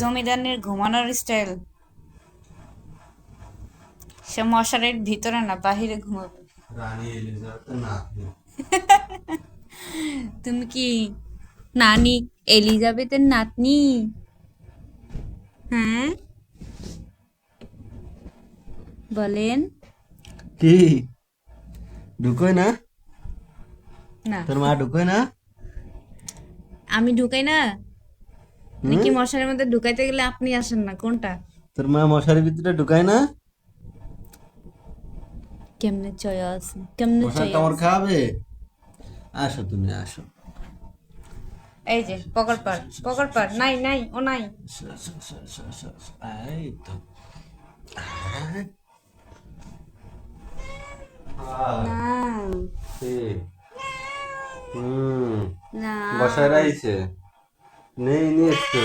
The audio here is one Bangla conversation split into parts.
জমিদারনির ঘুমানোর স্টাইল, সে মশারির ভিতরে না বাহিরে ঘুমাবে। রানী এলিজাবেথের নাতনি। তুমি কি নানি এলিজাবেথের নাতনি? হ্যাঁ বলেন। কি ঢুকোয় না? না তোর মা ঢুকোয় না? আমি ঢুকাই না, হুম? নাকি মশারির মধ্যে ঢুকাইতে গেলে আপনি আসেন না, কোনটা? তোর মা মশারির ভিতরে ঢুকায় না? কেমনে চয়েস, কেমনে মশার কামড় চয়েস। খাওয়াবে? আসো তুমি আসো। এই যে পকড় পার, নাই নাই ও নাই। আসো, আসো, আসো, আসো, আসো, আসো। এই তো। না হুম না বসায় রাইছে। নেই নি একটু,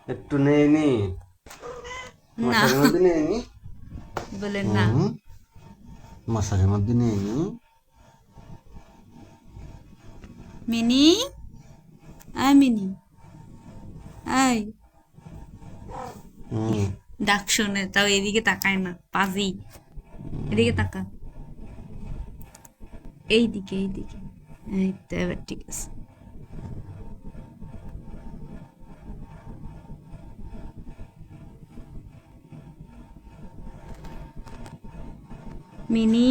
একটু নেই নি, না মশারির মধ্যে নেই নি। বলেন না। হুম মশারির মধ্যে নেই নি। মিনি, আয় মিনি, আয়। হুম ডাক শোনে তাও এদিকে তাকায় না, পাজি। এদিকে তাকা, এইদিকে এইদিকে। এই তো এবার ঠিক আছে। মিনি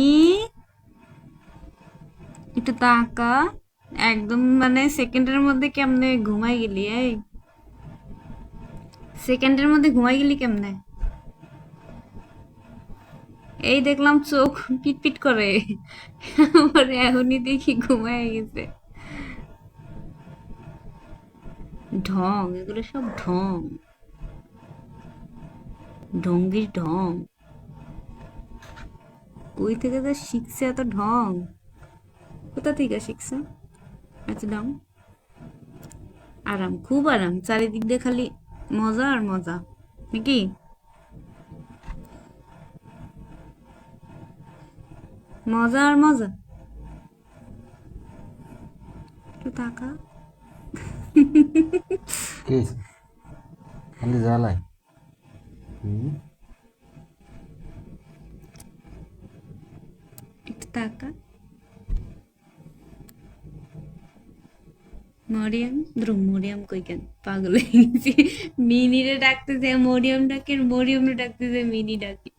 একটু তাকা, একদম মানে সেকেন্ডের মধ্যে কেমনে ঘুমাই গেলি? এই সেকেন্ডের মধ্যে ঘুমাই গেলি কেমনে? এই দেখলাম চোখ পিটপিট করে, আমার এখনই দেখি ঘুমায় গেছে। ঢং, এগুলো সব ঢং, ঢঙ্গির ঢং। কই থেকে তো শিখছে এত ঢং? কোথা থেকে শিখছে এত ঢং? আরাম, খুব আরাম, চারিদিক দিয়ে খালি মজা আর মজা, নাকি? মজা আর মজা। একটু তাকা। কি হয়েছে? খালি জ্বালায়। হুম একটু তাকা। মরিয়ম, ধরো মরিয়ম কই কেন, পাগল হয়ে গেছি। মিনিরে ডাকতেছে মরিয়ম ডাকে, মরিয়ম ডাকতেছে মিনি ডাকে।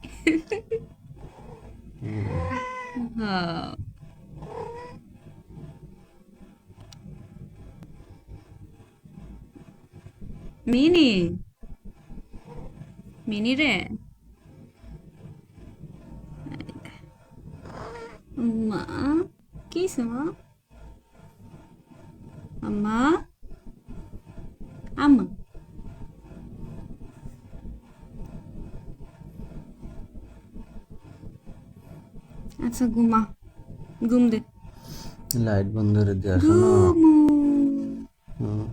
হ্যাঁ। মিনি, মিনি রে, মা, কি মা? আম্মা, আম্মা। আচ্ছা ঘুমা, ঘুম দে। লাইট বন্ধ করে দিয়ে আসো না। ঘুমু। হুম